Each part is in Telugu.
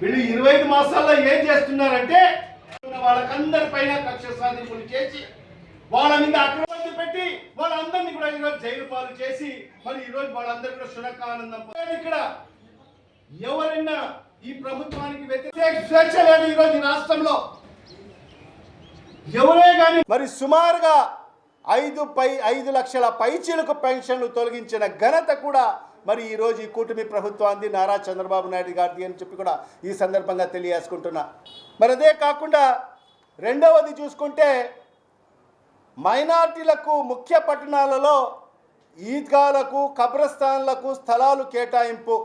వీళ్ళు 25 మాసాల్లో ఏం చేస్తున్నారంటే వాళ్ళకందరిపైన కక్ష సాధింపులు చేసి వాళ్ళ మీద అక్రమాలు పెట్టి వాళ్ళందరినీ కూడా ఈరోజు జైలు పాలు చేసి మరి ఈరోజు వాళ్ళందరూ కూడా సునకానందం ఇక్కడ ఎవరైనా ఈ ప్రభుత్వానికి వ్యతిరేక స్వేచ్ఛ లేదు ఈరోజు ఈ రాష్ట్రంలో ఎవరే కానీ మరి సుమారుగా 5 లక్షల పైచీలకు పెన్షన్లు తొలగించిన ఘనత కూడా మరి ఈరోజు ఈ కూటమి ప్రభుత్వాన్ని నారా చంద్రబాబు నాయుడు గారిది అని చెప్పి కూడా ఈ సందర్భంగా తెలియజేసుకుంటున్నా. మరి అదే కాకుండా రెండవది చూసుకుంటే మైనార్టీలకు ముఖ్య పట్టణాలలో ఈద్గాలకు కబ్రస్థాన్లకు స్థలాలు కేటాయింపు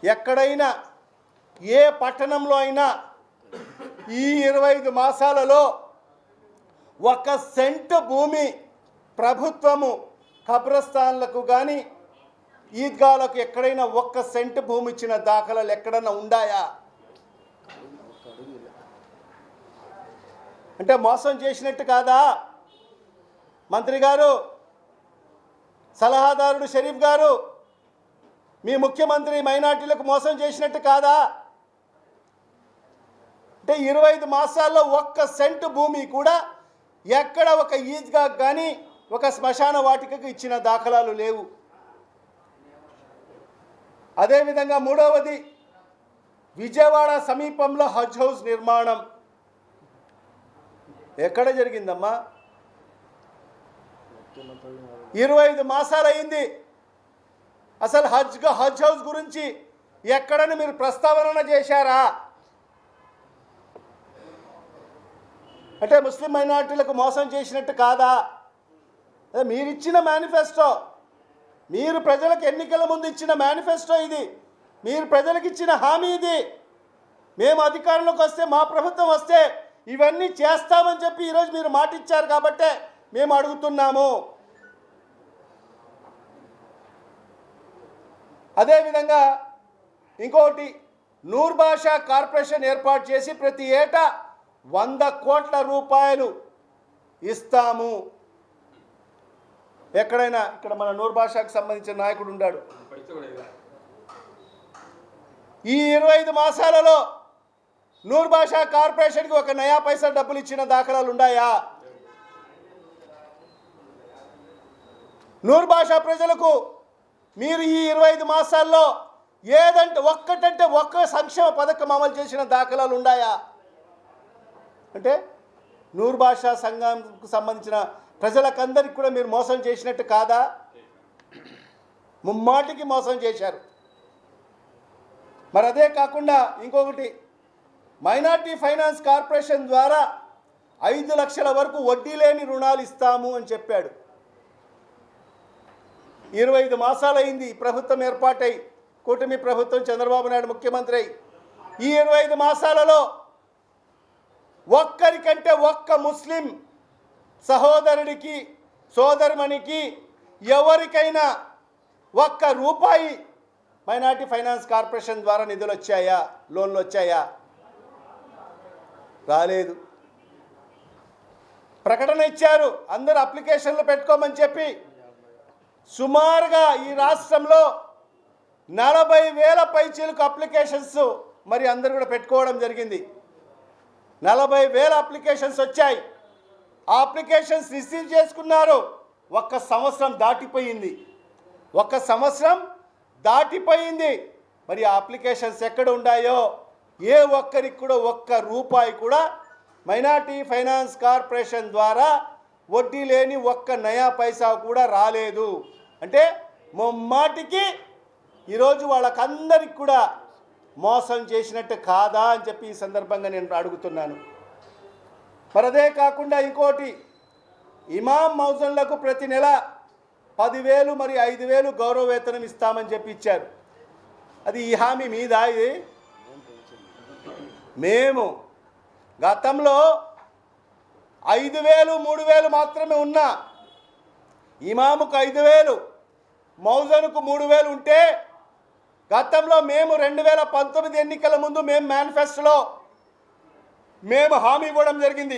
ఎక్కడైనా ఏ పట్టణంలో అయినా ఈ 25 మాసాలలో 1 సెంటు భూమి ప్రభుత్వము కబ్రస్థాన్లకు కానీ ఈద్గాలకు ఎక్కడైనా 1 సెంటు భూమి ఇచ్చిన దాఖలాలు ఎక్కడైనా ఉండాయా? అంటే మోసం చేసినట్టు కాదా? మంత్రి గారు, సలహాదారుడు షరీఫ్ గారు, మీ ముఖ్యమంత్రి మైనార్టీలకు మోసం చేసినట్టు కాదా? అంటే 25 మాసాల్లో 1 సెంటు భూమి కూడా ఎక్కడ ఒక ఈద్గా కానీ ఒక శ్మశాన వాటికకు ఇచ్చిన దాఖలాలు లేవు. అదేవిధంగా మూడవది విజయవాడ సమీపంలో హజ్ హౌస్ నిర్మాణం ఎక్కడ జరిగిందమ్మా? 25 మాసాలు అయింది. అసలు హజ్ హౌస్ గురించి ఎక్కడని మీరు ప్రస్తావన చేశారా? అంటే ముస్లిం మైనార్టీలకు మోసం చేసినట్టు కాదా? మీరిచ్చిన మేనిఫెస్టో, మీరు ప్రజలకు ఎన్నికల ముందు ఇచ్చిన మేనిఫెస్టో ఇది, మీరు ప్రజలకు ఇచ్చిన హామీ ఇది. మేము అధికారంలోకి వస్తే, మా ప్రభుత్వం వస్తే ఇవన్నీ చేస్తామని చెప్పి ఈరోజు మీరు మాట ఇచ్చారు కాబట్టే మేము అడుగుతున్నాము. అదేవిధంగా ఇంకోటి, నూర్ భాషా కార్పొరేషన్ ఏర్పాటు చేసి ప్రతి ఏటా 100 కోట్ల రూపాయలు ఇస్తాము. ఎక్కడైనా ఇక్కడ మన నూర్ భాషకు సంబంధించిన నాయకుడు ఉన్నాడు. ఈ 25 మాసాలలో నూర్ భాషా కార్పొరేషన్కి 1 నయా పైసా డబ్బులు ఇచ్చిన దాఖలాలు ఉన్నాయా? నూర్ భాషా ప్రజలకు మీరు ఈ 25 మాసాల్లో ఒక్కటంటే ఒక్క సంక్షేమ పథకం అమలు చేసిన దాఖలాలు ఉన్నాయా? అంటే నూర్ భాషా సంఘానికి సంబంధించిన ప్రజలకందరికి కూడా మీరు మోసం చేసినట్టు కాదా? ముమ్మాటికి మోసం చేశారు. మరి అదే కాకుండా ఇంకొకటి, మైనార్టీ ఫైనాన్స్ కార్పొరేషన్ ద్వారా 5 లక్షల వరకు వడ్డీ లేని రుణాలు ఇస్తాము అని చెప్పాడు. 25 మాసాలు అయింది ప్రభుత్వం ఏర్పాటై, కూటమి ప్రభుత్వం, చంద్రబాబు నాయుడు ముఖ్యమంత్రి అయి. ఈ 25 మాసాలలో ఒక్కరికంటే ఒక్క ముస్లిం సహోదరుడికి, సోదరుమణికి, ఎవరికైనా 1 రూపాయి మైనార్టీ ఫైనాన్స్ కార్పొరేషన్ ద్వారా నిధులు వచ్చాయా? లోన్లు వచ్చాయా? రాలేదు. ప్రకటన ఇచ్చారు అందరూ అప్లికేషన్లు పెట్టుకోమని చెప్పి. సుమారుగా ఈ రాష్ట్రంలో 40,000 పైచీలకు అప్లికేషన్స్ మరి అందరూ కూడా పెట్టుకోవడం జరిగింది. 40,000 అప్లికేషన్స్ వచ్చాయి. ఆ అప్లికేషన్స్ రిసీవ్ చేసుకున్నారు. 1 సంవత్సరం దాటిపోయింది. 1 సంవత్సరం దాటిపోయింది. మరి ఆ అప్లికేషన్స్ ఎక్కడ ఉన్నాయో, ఏ ఒక్కరికి కూడా 1 రూపాయి కూడా మైనార్టీ ఫైనాన్స్ కార్పొరేషన్ ద్వారా వడ్డీ లేని 1 నయా పైసా కూడా రాలేదు. అంటే ముమ్మాటికి ఈరోజు వాళ్ళకందరికి కూడా మోసం చేసినట్టు కాదా అని చెప్పి ఈ సందర్భంగా నేను అడుగుతున్నాను. మరి అదే కాకుండా ఇంకోటి, ఇమాం మౌజన్లకు ప్రతి నెల 10,000 మరి 5,000 గౌరవ వేతనం ఇస్తామని చెప్పి ఇచ్చారు. అది ఈ హామీ మీద ఇది. మేము గతంలో 5,000 3,000 మాత్రమే ఉన్నా, ఇమాముకు 5,000 మౌజన్కు 3,000 ఉంటే గతంలో మేము 2019 ఎన్నికల ముందు మేము మేనిఫెస్టోలో మేము హామీ ఇవ్వడం జరిగింది.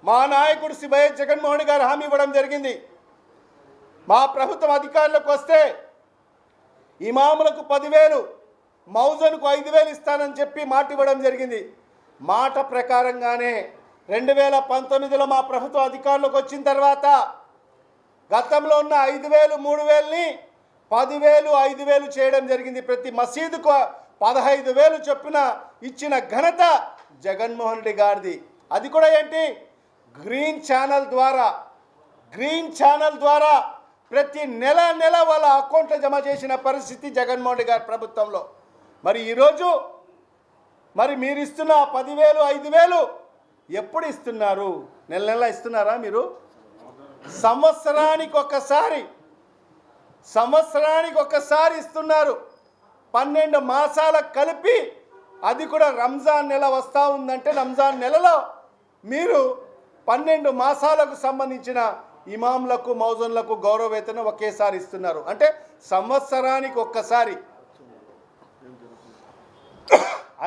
మా నాయకుడు శ్రీ వైఎస్ జగన్మోహన్ గారు హామీ ఇవ్వడం జరిగింది. మా ప్రభుత్వం అధికారంలోకి వస్తే ఇమాములకు 10,000, మౌజన్కు 5,000 ఇస్తానని చెప్పి మాట ఇవ్వడం జరిగింది. మాట ప్రకారంగానే 2019లో మా ప్రభుత్వ అధికారంలోకి వచ్చిన తర్వాత గతంలో ఉన్న 5,000, 3,000ని 10,000, 5,000 చేయడం జరిగింది. ప్రతి మసీదుకు 15,000 చొప్పున ఇచ్చిన ఘనత జగన్మోహన్ రెడ్డి గారిది. అది కూడా ఏంటి, గ్రీన్ ఛానల్ ద్వారా ప్రతి నెల వాళ్ళ అకౌంట్లో జమ చేసిన పరిస్థితి జగన్మోహన్ రెడ్డి గారి ప్రభుత్వంలో. మరి ఈరోజు మరి మీరు ఇస్తున్న 10,000, 5,000 ఎప్పుడు ఇస్తున్నారు? నెల ఇస్తున్నారా మీరు? సంవత్సరానికి ఒక్కసారి ఇస్తున్నారు. 12 మాసాలకు కలిపి, అది కూడా రంజాన్ నెల వస్తూ ఉందంటే రంజాన్ నెలలో మీరు 12 మాసాలకు సంబంధించిన ఇమాంలకు, మౌజన్లకు గౌరవ వేతనం ఒకేసారి ఇస్తున్నారు. అంటే సంవత్సరానికి ఒక్కసారి.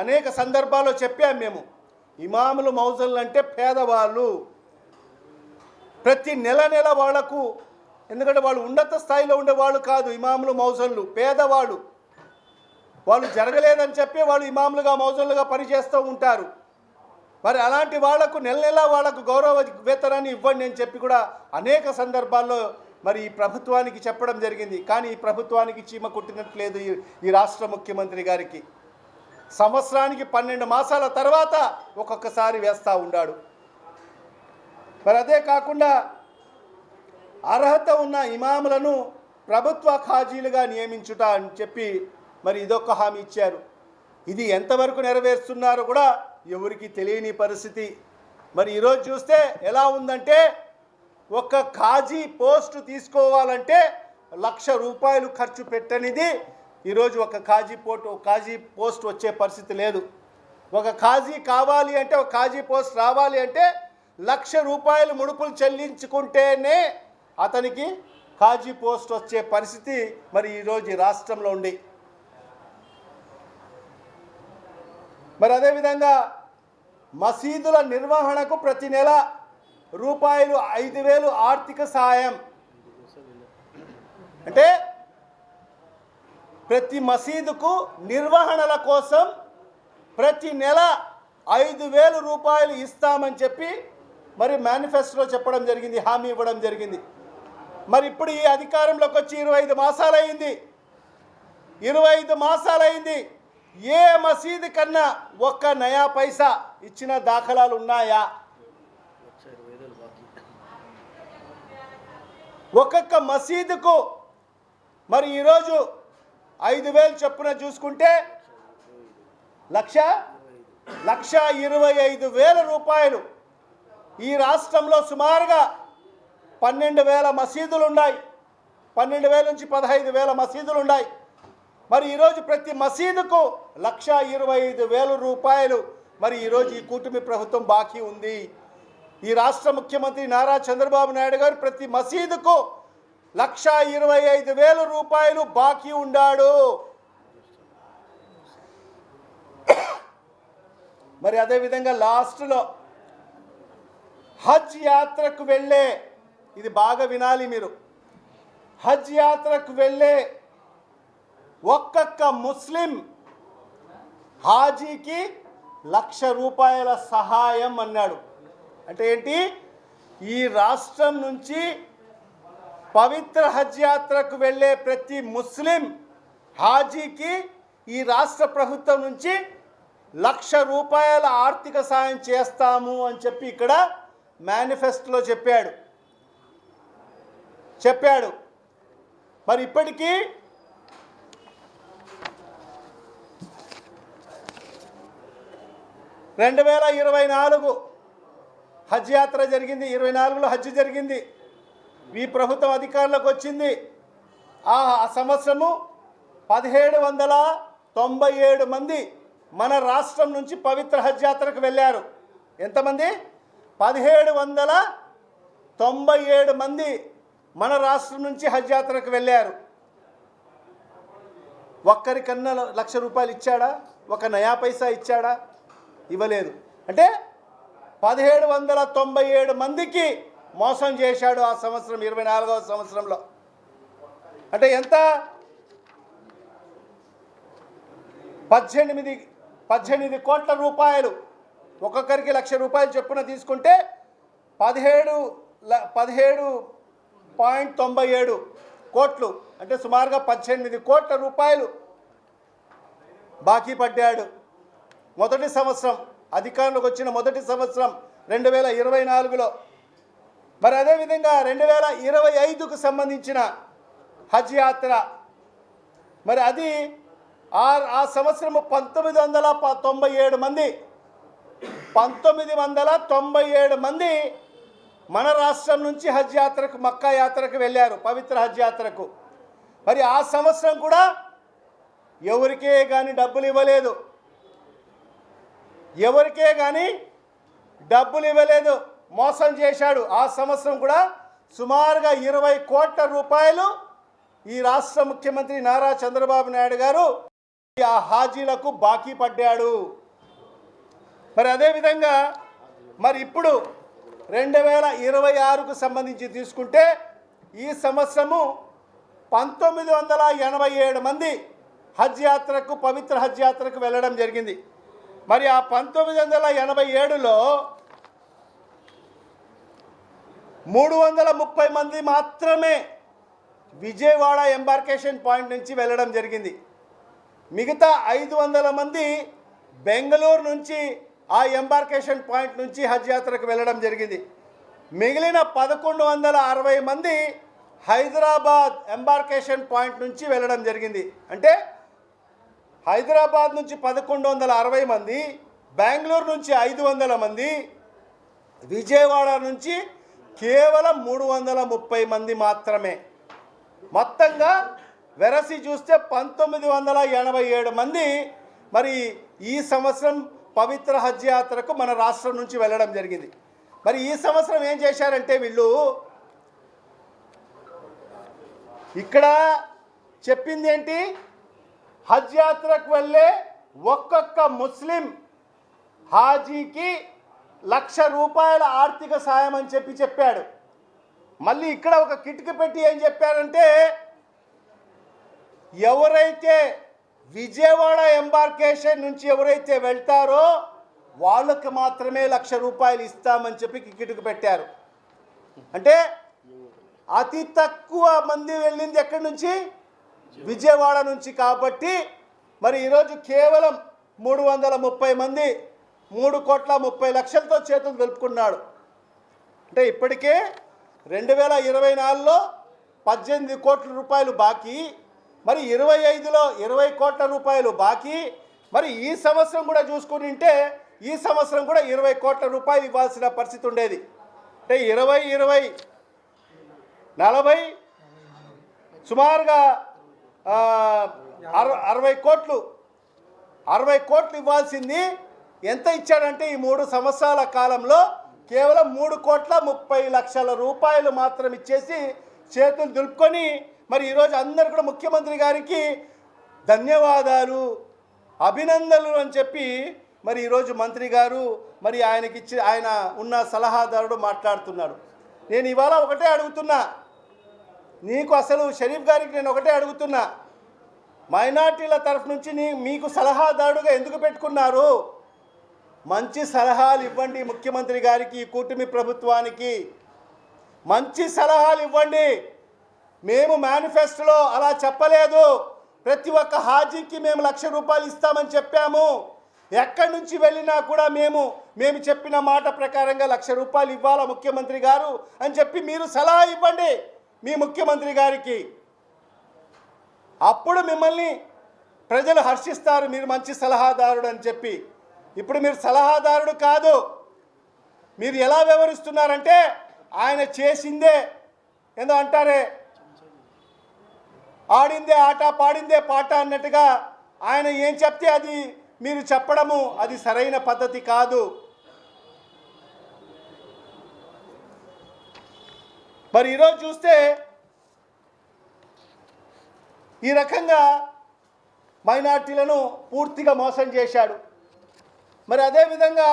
అనేక సందర్భాల్లో చెప్పాము మేము, ఇమాములు, మౌజన్లు అంటే పేదవాళ్ళు. ప్రతి నెల వాళ్లకు, ఎందుకంటే వాళ్ళు ఉన్నత స్థాయిలో ఉండేవాళ్ళు కాదు. ఇమాములు, మౌజన్లు పేదవాళ్ళు. వాళ్ళు జరగలేదని చెప్పి వాళ్ళు ఇమాములుగా, మౌజన్లుగా పనిచేస్తూ ఉంటారు. మరి అలాంటి వాళ్లకు నెల వాళ్లకు గౌరవ వేతనాన్ని ఇవ్వండి అని చెప్పి కూడా అనేక సందర్భాల్లో మరి ఈ ప్రభుత్వానికి చెప్పడం జరిగింది. కానీ ఈ ప్రభుత్వానికి చీమ కుట్టినట్లేదు ఈ రాష్ట్ర ముఖ్యమంత్రి గారికి. సంవత్సరానికి 12 మాసాల తర్వాత ఒక్కొక్కసారి వేస్తూ ఉన్నాడు. మరి అదే కాకుండా అర్హత ఉన్న ఇమాములను ప్రభుత్వ ఖాజీలుగా నియమించుట అని చెప్పి మరి ఇదొక హామీ ఇచ్చారు. ఇది ఎంతవరకు నెరవేరుస్తున్నారో కూడా ఎవరికి తెలియని పరిస్థితి. మరి ఈరోజు చూస్తే ఎలా ఉందంటే, ఒక ఖాజీ పోస్టు తీసుకోవాలంటే ₹1,00,000 ఖర్చు పెట్టనిది ఈరోజు ఒక ఖాజీ పోస్ట్ వచ్చే పరిస్థితి లేదు. ఒక ఖాజీ కావాలి అంటే, ఒక ఖాజీ పోస్ట్ రావాలి అంటే ₹1,00,000 ముడుపులు చెల్లించుకుంటేనే అతనికి ఖాజీ పోస్ట్ వచ్చే పరిస్థితి మరి ఈరోజు ఈ రాష్ట్రంలో ఉంది. మరి అదేవిధంగా మసీదుల నిర్వహణకు ప్రతి నెల ₹5,000 ఆర్థిక సాయం. అంటే ప్రతి మసీదుకు నిర్వహణల కోసం ప్రతి నెల ₹5,000 ఇస్తామని చెప్పి మరి మేనిఫెస్టోలో చెప్పడం జరిగింది, హామీ ఇవ్వడం జరిగింది. మరి ఇప్పుడు ఈ అధికారంలోకి వచ్చి 25 మాసాలైంది. 25 మాసాలైంది. ఏ మసీదు కన్నా ఒక్క నయా పైసా ఇచ్చిన దాఖలాలు ఉన్నాయా? ఒక్కొక్క మసీదుకు మరి ఈరోజు 5,000 చొప్పున చూసుకుంటే ₹1,25,000. ఈ రాష్ట్రంలో సుమారుగా 12,000 మసీదులు ఉన్నాయి. 12,000 నుంచి 15,000 మసీదులు ఉన్నాయి. మరి ఈరోజు ప్రతి మసీదుకు ₹1,25,000 మరి ఈరోజు ఈ కూటమి ప్రభుత్వం బాకీ ఉంది. ఈ రాష్ట్ర ముఖ్యమంత్రి నారా చంద్రబాబు నాయుడు గారు ప్రతి మసీదుకు ₹1,25,000 బాకీ ఉన్నాడు. మరి అదేవిధంగా లాస్ట్లో హజ్ యాత్రకు వెళ్ళే, ఇది బాగా వినాలి మీరు, హజ్ యాత్రకు వెళ్ళే ఒక్కొక్క ముస్లిం హాజీకి ₹1,00,000 సహాయం అన్నాడు. అంటే ఏంటి? ఈ రాష్ట్రం నుంచి పవిత్ర హజ్ యాత్రకు వెళ్ళే ప్రతి ముస్లిం హాజీకి ఈ రాష్ట్ర ప్రభుత్వం నుంచి ₹1,00,000 ఆర్థిక సాయం చేస్తాము అని చెప్పి ఇక్కడ మేనిఫెస్టోలో చెప్పాడు. మరి ఇప్పటికీ 2024 హజ్ యాత్ర జరిగింది. 24లో హజ్ జరిగింది. ఈ ప్రభుత్వం అధికారంలోకి వచ్చింది. ఆ సంవత్సరము 1,797 మంది మన రాష్ట్రం నుంచి పవిత్ర హజ్ యాత్రకు వెళ్ళారు. ఎంతమంది? 1,797 మంది మన రాష్ట్రం నుంచి హజ్ యాత్రకు వెళ్ళారు. ఒక్కరికన్నా ₹1,00,000 ఇచ్చాడా? ఒక నయా పైసా ఇచ్చాడా? ఇవ్వలేదు. అంటే 1,797 మందికి మోసం చేశాడు ఆ సంవత్సరం, 24వ సంవత్సరంలో. అంటే ఎంత? 18 కోట్ల రూపాయలు, ఒక్కొక్కరికి ₹1,00,000 చొప్పున తీసుకుంటే 17.97 కోట్లు, అంటే సుమారుగా 18 కోట్ల రూపాయలు బాకీ పడ్డాడు. మొదటి సంవత్సరం అధికారంలోకి వచ్చిన మొదటి సంవత్సరం 2024లో. మరి అదేవిధంగా 2025కు సంబంధించిన హజ్ యాత్ర, మరి అది ఆ సంవత్సరము 1997 మంది మన రాష్ట్రం నుంచి హజ్ యాత్రకు, మక్కా యాత్రకు వెళ్ళారు, పవిత్ర హజ్ యాత్రకు. మరి ఆ సంవత్సరం కూడా ఎవరికే కానీ డబ్బులు ఇవ్వలేదు, మోసం చేశాడు. ఆ సంవత్సరం కూడా సుమారుగా 20 కోట్ల రూపాయలు ఈ రాష్ట్ర ముఖ్యమంత్రి నారా చంద్రబాబు నాయుడు గారు ఆ హాజీలకు బాకీ పడ్డాడు. మరి అదేవిధంగా మరి ఇప్పుడు 2026కు సంబంధించి తీసుకుంటే ఈ సంవత్సరము 1987 మంది హజ్ యాత్రకు, పవిత్ర హజ్ యాత్రకు వెళ్ళడం జరిగింది. మరి ఆ 1987లో 330 మంది మాత్రమే విజయవాడ ఎంబార్కేషన్ పాయింట్ నుంచి వెళ్ళడం జరిగింది. మిగతా 500 మంది బెంగళూరు నుంచి ఆ ఎంబార్కేషన్ పాయింట్ నుంచి హజ్ యాత్రకు వెళ్ళడం జరిగింది. మిగిలిన 1160 మంది హైదరాబాద్ ఎంబార్కేషన్ పాయింట్ నుంచి వెళ్ళడం జరిగింది. అంటే హైదరాబాద్ నుంచి 1160 మంది, బెంగళూరు నుంచి 500 మంది, విజయవాడ నుంచి కేవలం 330 మంది మాత్రమే. మొత్తంగా వెరసి చూస్తే 1987 మంది మరి ఈ సంవత్సరం పవిత్ర హజ్ యాత్రకు మన రాష్ట్రం నుంచి వెళ్ళడం జరిగింది. మరి ఈ సంవత్సరం ఏం చేశారంటే వీళ్ళు ఇక్కడ చెప్పింది ఏంటి, హజ్ యాత్రకు వెళ్ళే ఒక్కొక్క ముస్లిం హాజీకి ₹1,00,000 ఆర్థిక సాయం అని చెప్పాడు. మళ్ళీ ఇక్కడ ఒక కిటికీ పెట్టి ఏం చెప్పారంటే, ఎవరైతే విజయవాడ ఎంబార్కేషన్ నుంచి ఎవరైతే వెళ్తారో వాళ్ళకి మాత్రమే ₹1,00,000 ఇస్తామని చెప్పి కిటికీ పెట్టారు. అంటే అతి తక్కువ మంది వెళ్ళింది ఎక్కడి నుంచి, విజయవాడ నుంచి. కాబట్టి మరి ఈరోజు కేవలం 330 మంది 3,30,00,000తో చేతులు దులుపుకున్నాడు. అంటే ఇప్పటికే 2024లో 18 కోట్ల రూపాయలు బాకీ, మరి 25లో 20 కోట్ల రూపాయలు బాకీ. మరి ఈ సంవత్సరం కూడా చూసుకుంటే ఈ సంవత్సరం కూడా 20 కోట్ల రూపాయలు ఇవ్వాల్సిన పరిస్థితి ఉండేది. అంటే 20, 40 సుమారుగా 60 కోట్లు ఇవ్వాల్సింది ఎంత ఇచ్చాడంటే ఈ 3 సంవత్సరాల కాలంలో కేవలం 3,30,00,000 రూపాయలు మాత్రం ఇచ్చేసి చేతులు దులుపుకొని మరి ఈరోజు అందరు కూడా ముఖ్యమంత్రి గారికి ధన్యవాదాలు, అభినందనలు అని చెప్పి మరి ఈరోజు మంత్రి గారు మరి ఆయన ఉన్న సలహాదారుడు మాట్లాడుతున్నాడు. నేను ఇవాళ ఒకటే అడుగుతున్నా, నీకు అసలు షరీఫ్ గారికి నేను ఒకటే అడుగుతున్నా, మైనార్టీల తరఫు నుంచి మీకు సలహాదారుడుగా ఎందుకు పెట్టుకున్నారు? మంచి సలహాలు ఇవ్వండి ముఖ్యమంత్రి గారికి, కూటమి ప్రభుత్వానికి మంచి సలహాలు ఇవ్వండి. మేము మేనిఫెస్టోలో అలా చెప్పలేదు, ప్రతి ఒక్క హాజీకి మేము ₹1,00,000 ఇస్తామని చెప్పాము. ఎక్కడి నుంచి వెళ్ళినా కూడా మేము చెప్పిన మాట ప్రకారంగా ₹1,00,000 ఇవ్వాలా ముఖ్యమంత్రి గారు అని చెప్పి మీరు సలహా ఇవ్వండి మీ ముఖ్యమంత్రి గారికి. అప్పుడు మిమ్మల్ని ప్రజలు హర్షిస్తారు, మీరు మంచి సలహాదారుడు అని చెప్పి. ఇప్పుడు మీరు సలహాదారుడు కాదు, మీరు ఎలా వ్యవహరిస్తున్నారంటే ఆయన చేసిందే ఏందో అంటారే, ఆడిందే ఆట పాడిందే పాట అన్నట్టుగా ఆయన ఏం చెప్తే అది మీరు చెప్పడము అది సరైన పద్ధతి కాదు. మరి ఈరోజు చూస్తే ఈ రకంగా మైనార్టీలను పూర్తిగా మోసం చేశాడు. మరి అదేవిధంగా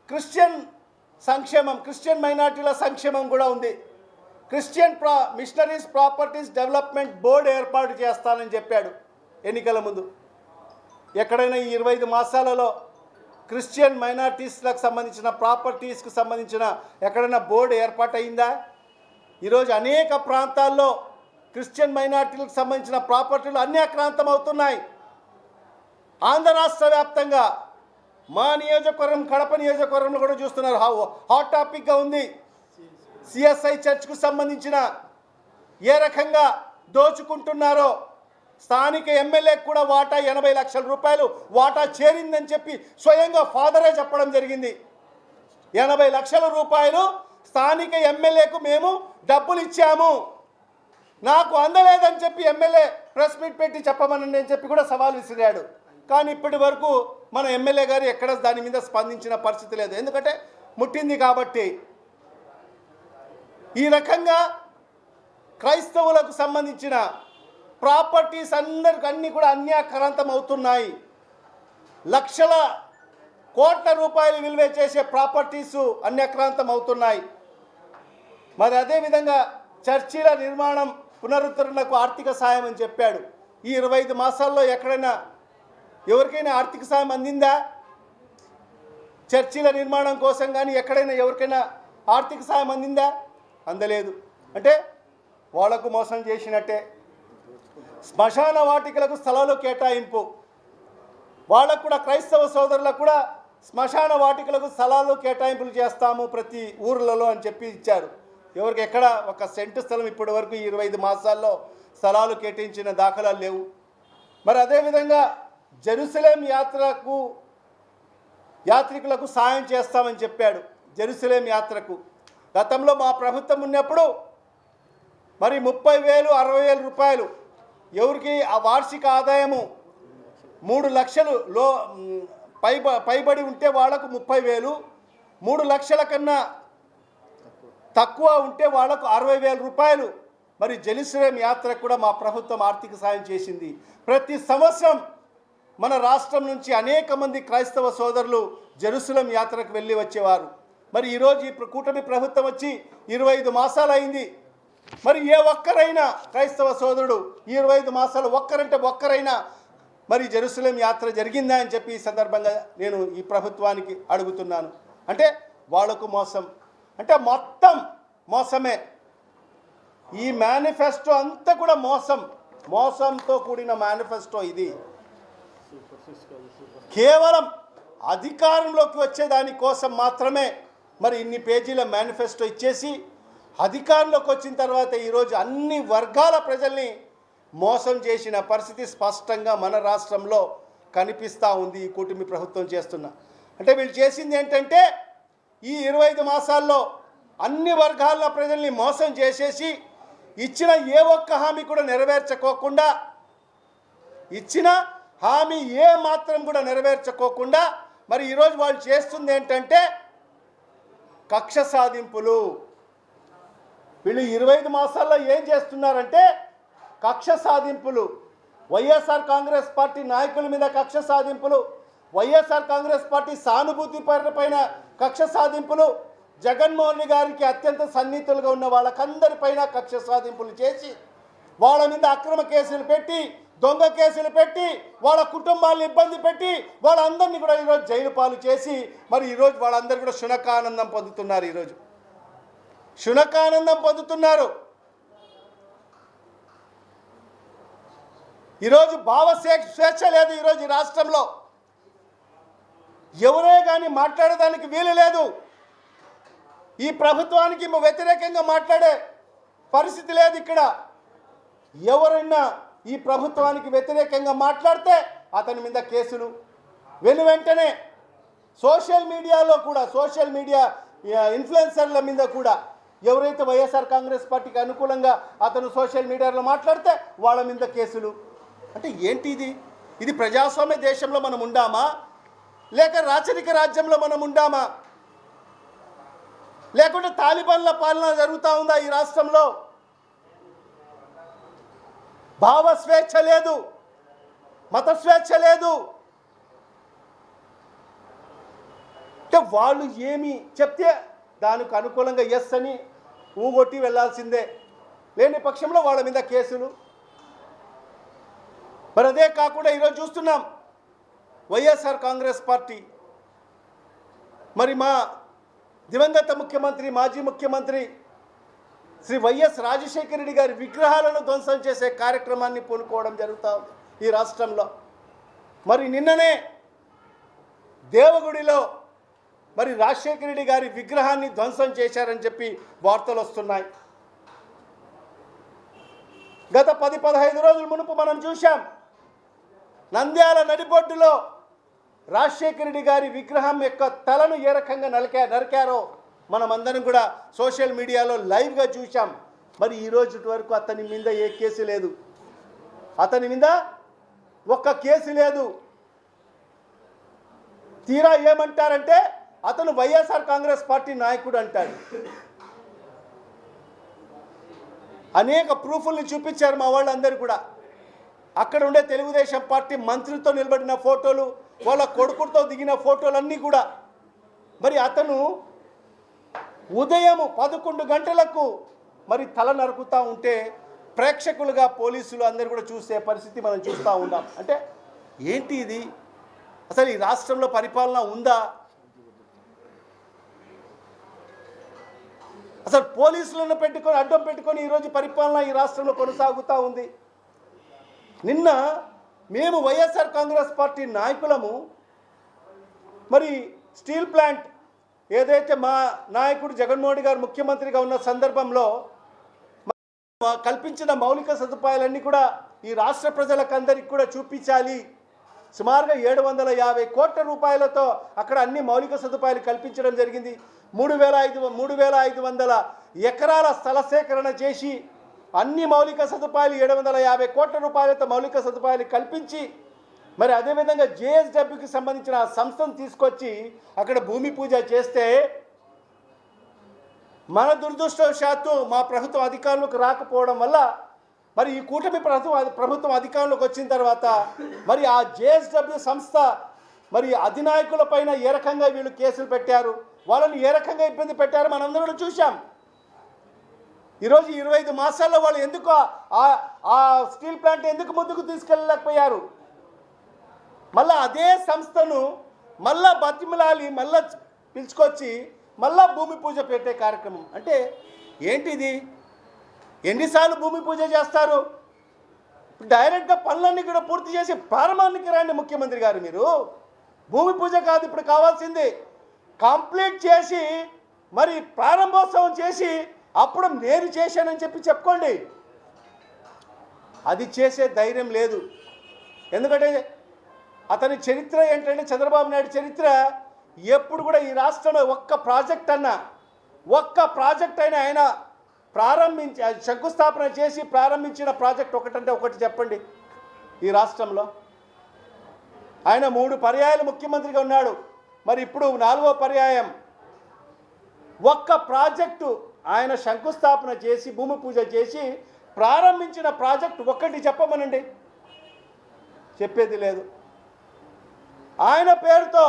క్రిస్టియన్ మైనార్టీల సంక్షేమం కూడా ఉంది. Christian machineries properties development board ఏర్పాటు చేస్తానని చెప్పాడు ఎన్నికల ముందు. ఎక్కడైనా ఈ 25 మాసాలలో క్రిస్టియన్ మైనారిటీస్లకు సంబంధించిన ప్రాపర్టీస్కి సంబంధించిన ఎక్కడైనా బోర్డు ఏర్పాటైందా? ఈరోజు అనేక ప్రాంతాల్లో క్రిస్టియన్ మైనారిటీలకు సంబంధించిన ప్రాపర్టీలు అన్యాక్రాంతం అవుతున్నాయి. ఆంధ్ర రాష్ట్ర వ్యాప్తంగా మా నియోజకవర్గం కడప నియోజకవర్గంలో కూడా చూస్తున్నారు. హాట్ టాపిక్గా ఉంది. సిఎస్ఐ చర్చ్కు సంబంధించిన ఏ రకంగా దోచుకుంటున్నారో, స్థానిక ఎమ్మెల్యేకి కూడా వాటా 80 లక్షల రూపాయలు వాటా చేరిందని చెప్పి స్వయంగా ఫాదరే చెప్పడం జరిగింది. 80 లక్షల రూపాయలు స్థానిక ఎమ్మెల్యేకు మేము డబ్బులు ఇచ్చాము, నాకు అందలేదని చెప్పి ఎమ్మెల్యే ప్రెస్ మీట్ పెట్టి చెప్పమని చెప్పి కూడా సవాల్ విసిరాడు. కానీ ఇప్పటి వరకు మన ఎమ్మెల్యే గారు ఎక్కడ దాని మీద స్పందించిన పరిస్థితి లేదు. ఎందుకంటే ముట్టింది కాబట్టి. ఈ రకంగా క్రైస్తవులకు సంబంధించిన ప్రాపర్టీస్ అన్నీ కూడా అన్యాక్రాంతం అవుతున్నాయి. లక్షల కోట్ల రూపాయలు విలువ చేసే ప్రాపర్టీసు అన్యాక్రాంతం అవుతున్నాయి. మరి అదేవిధంగా చర్చిల నిర్మాణం పునరుద్ధరణకు ఆర్థిక సాయం అని చెప్పాడు. ఈ 25 మాసాల్లో ఎక్కడైనా ఎవరికైనా ఆర్థిక సాయం అందిందా? చర్చిల నిర్మాణం కోసం కానీ ఎక్కడైనా ఎవరికైనా ఆర్థిక సాయం అందిందా? అందలేదు. అంటే వాళ్లకు మోసం చేసినట్టే. శ్మశాన వాటికలకు స్థలాలు కేటాయింపు, వాళ్ళకు కూడా క్రైస్తవ సోదరులకు కూడా శ్మశాన వాటికలకు స్థలాలు కేటాయింపులు చేస్తాము ప్రతి ఊర్లలో అని చెప్పి ఇచ్చారు. ఎవరికి ఎక్కడ ఒక సెంటు స్థలం ఇప్పటి వరకు 25 మాసాల్లో స్థలాలు కేటాయించిన దాఖలాలు లేవు. మరి అదేవిధంగా జెరూసలేం యాత్రికులకు సాయం చేస్తామని చెప్పాడు. జెరూసలేం యాత్రకు గతంలో మా ప్రభుత్వం ఉన్నప్పుడు మరి 30,000 60,000 రూపాయలు ఎవరికి ఆ వార్షిక ఆదాయము 3 లక్షలు పైబడి ఉంటే వాళ్లకు 30,000, 3 లక్షల కన్నా తక్కువ ఉంటే వాళ్లకు 60,000 రూపాయలు. మరి జెరూసలేం యాత్రకు కూడా మా ప్రభుత్వం ఆర్థిక సాయం చేసింది. ప్రతి సంవత్సరం మన రాష్ట్రం నుంచి అనేక మంది క్రైస్తవ సోదరులు జెరూసలేం యాత్రకు వెళ్ళి వచ్చేవారు. మరి ఈరోజు ఈ కూటమి ప్రభుత్వం వచ్చి 25 మాసాలు అయింది. మరి ఏ ఒక్కరైనా క్రైస్తవ సోదరుడు ఈ 25 మాసాలు ఒక్కరైనా మరి జెరూసలేం యాత్ర జరిగిందా అని చెప్పి ఈ సందర్భంగా నేను ఈ ప్రభుత్వానికి అడుగుతున్నాను. అంటే వాళ్లకు మోసం, అంటే మొత్తం మోసమే. ఈ మేనిఫెస్టో అంతా కూడా మోసంతో కూడిన మేనిఫెస్టో. ఇది కేవలం అధికారంలోకి వచ్చేదాని కోసం మాత్రమే మరి ఇన్ని పేజీల మేనిఫెస్టో ఇచ్చేసి అధికారంలోకి వచ్చిన తర్వాత ఈరోజు అన్ని వర్గాల ప్రజల్ని మోసం చేసిన పరిస్థితి స్పష్టంగా మన రాష్ట్రంలో కనిపిస్తూ ఉంది. ఈ కూటమి ప్రభుత్వం అంటే వీళ్ళు చేసింది ఏంటంటే ఈ 25 మాసాల్లో అన్ని వర్గాల ప్రజల్ని మోసం చేసేసి ఇచ్చిన ఏ ఒక్క హామీ కూడా నెరవేర్చుకోకుండా, ఇచ్చిన హామీ ఏ మాత్రం కూడా నెరవేర్చుకోకుండా మరి ఈరోజు వాళ్ళు చేస్తుంది ఏంటంటే కక్ష సాధింపులు. వీళ్ళు 25 మాసాల్లో ఏం చేస్తున్నారంటే కక్ష సాధింపులు. వైఎస్ఆర్ కాంగ్రెస్ పార్టీ నాయకుల మీద కక్ష సాధింపులు, వైఎస్ఆర్ కాంగ్రెస్ పార్టీ సానుభూతి పైన కక్ష సాధింపులు, జగన్మోహన్ గారికి అత్యంత సన్నిహితులుగా ఉన్న వాళ్ళకందరిపైన కక్ష సాధింపులు చేసి వాళ్ళ మీద అక్రమ కేసులు పెట్టి, దొంగ కేసులు పెట్టి, వాళ్ళ కుటుంబాలను ఇబ్బంది పెట్టి వాళ్ళందరినీ కూడా ఈరోజు జైలు పాలు చేసి మరి ఈరోజు వాళ్ళందరూ కూడా శునకానందం పొందుతున్నారు. ఈరోజు శునకానందం పొందుతున్నారు. ఈరోజు భావ స్వేచ్ఛ లేదు. ఈరోజు ఈ రాష్ట్రంలో ఎవరే కానీ మాట్లాడడానికి వీలు లేదు. ఈ ప్రభుత్వానికి వ్యతిరేకంగా మాట్లాడే పరిస్థితి లేదు. ఇక్కడ ఎవరైనా ఈ ప్రభుత్వానికి వ్యతిరేకంగా మాట్లాడితే అతని మీద కేసులు. వెంటనే సోషల్ మీడియా ఇన్ఫ్లుయెన్సర్ల మీద కూడా ఎవరైతే వైఎస్ఆర్ కాంగ్రెస్ పార్టీకి అనుకూలంగా అతను సోషల్ మీడియాలో మాట్లాడితే వాళ్ళ మీద కేసులు. అంటే ఏంటి ఇది ప్రజాస్వామ్య దేశంలో మనం ఉండామా, లేక రాచరిక రాజ్యంలో మనం ఉండామా, లేకుంటే తాలిబాన్ల పాలన జరుగుతూ ఉందా ఈ రాష్ట్రంలో? భావ స్వేచ్ఛ లేదు, మత స్వేచ్ఛ లేదు. అంటే వాళ్ళు ఏమి చెప్తే దానికి అనుకూలంగా ఎస్ అని ఊగొట్టి వెళ్ళాల్సిందే, లేని పక్షంలో వాళ్ళ మీద కేసులు. మరి అదే కాకుండా ఈరోజు చూస్తున్నాం వైఎస్ఆర్ కాంగ్రెస్ పార్టీ మరి మా దివంగత ముఖ్యమంత్రి మాజీ ముఖ్యమంత్రి శ్రీ వైఎస్ రాజశేఖర రెడ్డి గారి విగ్రహాలను ధ్వంసం చేసే కార్యక్రమాన్ని పూనుకోవడం జరుగుతూ ఉంది ఈ రాష్ట్రంలో. మరి నిన్ననే దేవగుడిలో మరి రాజశేఖర రెడ్డి గారి విగ్రహాన్ని ధ్వంసం చేశారని చెప్పి వార్తలు వస్తున్నాయి. గత 10-15 రోజుల మునుపు మనం చూశాం నంద్యాల నడిబొడ్డులో రాజశేఖర రెడ్డి గారి విగ్రహం యొక్క తలను ఏ రకంగా నరికారో మనమందరం కూడా సోషల్ మీడియాలో లైవ్గా చూశాం. మరి ఈ రోజు వరకు అతని మీద ఏ కేసు లేదు, అతని మీద ఒక్క కేసు లేదు. తీరా ఏమంటారంటే అతను వైఎస్ఆర్ కాంగ్రెస్ పార్టీ నాయకుడు అంటాడు. అనేక ప్రూఫ్ల్ని చూపించారు మా వాళ్ళందరూ కూడా. అక్కడ ఉండే తెలుగుదేశం పార్టీ మంత్రులతో నిలబడిన ఫోటోలు, వాళ్ళ కొడుకుతో దిగిన ఫోటోలన్నీ కూడా. మరి అతను ఉదయం 11 గంటలకు మరి తల నరుకుతూ ఉంటే ప్రేక్షకులుగా పోలీసులు అందరూ కూడా చూసే పరిస్థితి మనం చూస్తూ ఉన్నాం. అంటే ఏంటి ఇది? అసలు ఈ రాష్ట్రంలో పరిపాలన ఉందా? అసలు పోలీసులను పెట్టుకొని అడ్డం పెట్టుకొని ఈరోజు పరిపాలన ఈ రాష్ట్రంలో కొనసాగుతూ ఉంది. నిన్న మేము వైఎస్ఆర్ కాంగ్రెస్ పార్టీ నాయకులము మరి స్టీల్ ప్లాంట్ ఏదైతే మా నాయకుడు జగన్మోహన్ రెడ్డి గారు ముఖ్యమంత్రిగా ఉన్న సందర్భంలో కల్పించిన మౌలిక సదుపాయాలన్నీ కూడా ఈ రాష్ట్ర ప్రజలకందరికీ కూడా చూపించాలి. సుమారుగా 750 కోట్ల రూపాయలతో అక్కడ అన్ని మౌలిక సదుపాయాలు కల్పించడం జరిగింది. 3,500 ఎకరాల స్థల సేకరణ చేసి అన్ని మౌలిక సదుపాయాలు 750 కోట్ల రూపాయలతో మౌలిక సదుపాయాలు కల్పించి మరి అదేవిధంగా జేఎస్డబ్ల్యూకి సంబంధించిన ఆ సంస్థను తీసుకొచ్చి అక్కడ భూమి పూజ చేస్తే మన దురదృష్టవశాత్తు మా ప్రభుత్వం అధికారంలోకి రాకపోవడం వల్ల మరి ఈ కూటమి ప్రభుత్వం అధికారంలోకి వచ్చిన తర్వాత మరి ఆ జేఎస్డబ్ల్యూ సంస్థ మరి అధినాయకుల పైన ఏ రకంగా వీళ్ళు కేసులు పెట్టారు, వాళ్ళని ఏ రకంగా ఇబ్బంది పెట్టారో మనందరం చూసాం. ఈరోజు 25 మాసాల్లో వాళ్ళు ఎందుకు ఆ స్టీల్ ప్లాంట్ ఎందుకు ముందుకు తీసుకెళ్ళలేకపోయారు? మళ్ళీ అదే సంస్థను మళ్ళా బతిమలాలి మళ్ళా పిలుచుకొచ్చి మళ్ళా భూమి పూజ పెట్టే కార్యక్రమం. అంటే ఏంటిది? ఎన్నిసార్లు భూమి పూజ చేస్తారు? డైరెక్ట్గా పనులన్నీ కూడా పూర్తి చేసి ప్రారంభానికి రండి ముఖ్యమంత్రి గారు. మీరు భూమి పూజ కాదు ఇప్పుడు కావాల్సింది, కంప్లీట్ చేసి మరి ప్రారంభోత్సవం చేసి అప్పుడు నేను చేశానని చెప్పుకోండి. అది చేసే ధైర్యం లేదు. ఎందుకంటే అతని చరిత్ర ఏంటంటే చంద్రబాబు నాయుడు చరిత్ర ఎప్పుడు కూడా ఈ రాష్ట్రంలో ఒక్క ప్రాజెక్ట్ అయినా ఆయన శంకుస్థాపన చేసి ప్రారంభించిన ప్రాజెక్ట్ ఒకటంటే ఒకటి చెప్పండి. ఈ రాష్ట్రంలో ఆయన 3 పర్యాయాలు ముఖ్యమంత్రిగా ఉన్నాడు. మరి ఇప్పుడు 4వ పర్యాయం. ఒక్క ప్రాజెక్టు ఆయన శంకుస్థాపన చేసి భూమి పూజ చేసి ప్రారంభించిన ప్రాజెక్టు ఒకటి చెప్పమనండి. చెప్పేది లేదు. ఆయన పేరుతో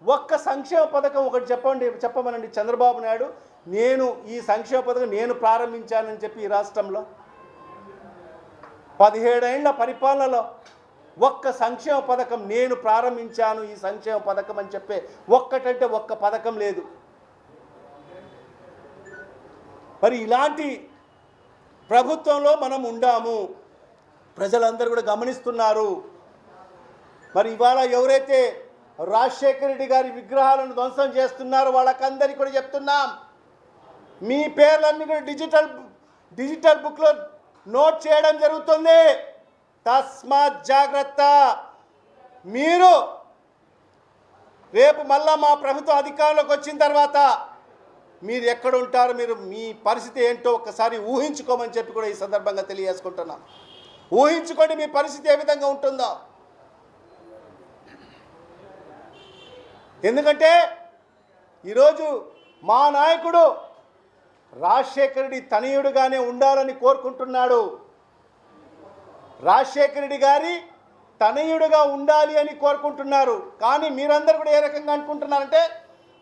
ఒక్క సంక్షేమ పథకం ఒకటి చెప్పమనండి. చంద్రబాబు నాయుడు నేను ఈ సంక్షేమ పథకం నేను ప్రారంభించానని చెప్పి ఈ రాష్ట్రంలో 17 ఏళ్ల పరిపాలనలో ఒక్క సంక్షేమ పథకం నేను ప్రారంభించాను ఈ సంక్షేమ పథకం అని చెప్పే ఒక్కటంటే ఒక్క పథకం లేదు. మరి ఇలాంటి ప్రభుత్వంలో మనం ఉండాము. ప్రజలందరూ కూడా గమనిస్తున్నారు. మరి ఇవాళ ఎవరైతే రాజశేఖర రెడ్డి గారి విగ్రహాలను ధ్వంసం చేస్తున్నారో వాళ్ళకందరికీ కూడా చెప్తున్నాం, మీ పేర్లన్నీ కూడా డిజిటల్ బుక్లో నోట్ చేయడం జరుగుతుంది. తస్మాత్ జాగ్రత్త. మీరు రేపు మళ్ళా మా ప్రభుత్వం అధికారంలోకి వచ్చిన తర్వాత మీరు ఎక్కడ ఉంటారు, మీ పరిస్థితి ఏంటో ఒక్కసారి ఊహించుకోమని చెప్పి కూడా ఈ సందర్భంగా తెలియజేసుకుంటున్నాం. ఊహించుకోండి మీ పరిస్థితి ఏ విధంగా ఉంటుందో. ఎందుకంటే ఈరోజు మా నాయకుడు రాజశేఖర రెడ్డి తనయుడుగానే ఉండాలని కోరుకుంటున్నాడు. రాజశేఖర రెడ్డి గారి తనయుడుగా ఉండాలి అని కోరుకుంటున్నారు. కానీ మీరందరూ కూడా ఏ రకంగా అనుకుంటున్నారంటే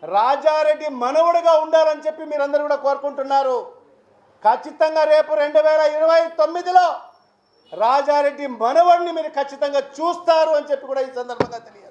రాజారెడ్డి మనవడుగా ఉండాలని చెప్పి మీరందరూ కూడా కోరుకుంటున్నారు. ఖచ్చితంగా రేపు 2029లో రాజారెడ్డి మనవడిని మీరు ఖచ్చితంగా చూస్తారు అని చెప్పి కూడా ఈ సందర్భంగా తెలియదు.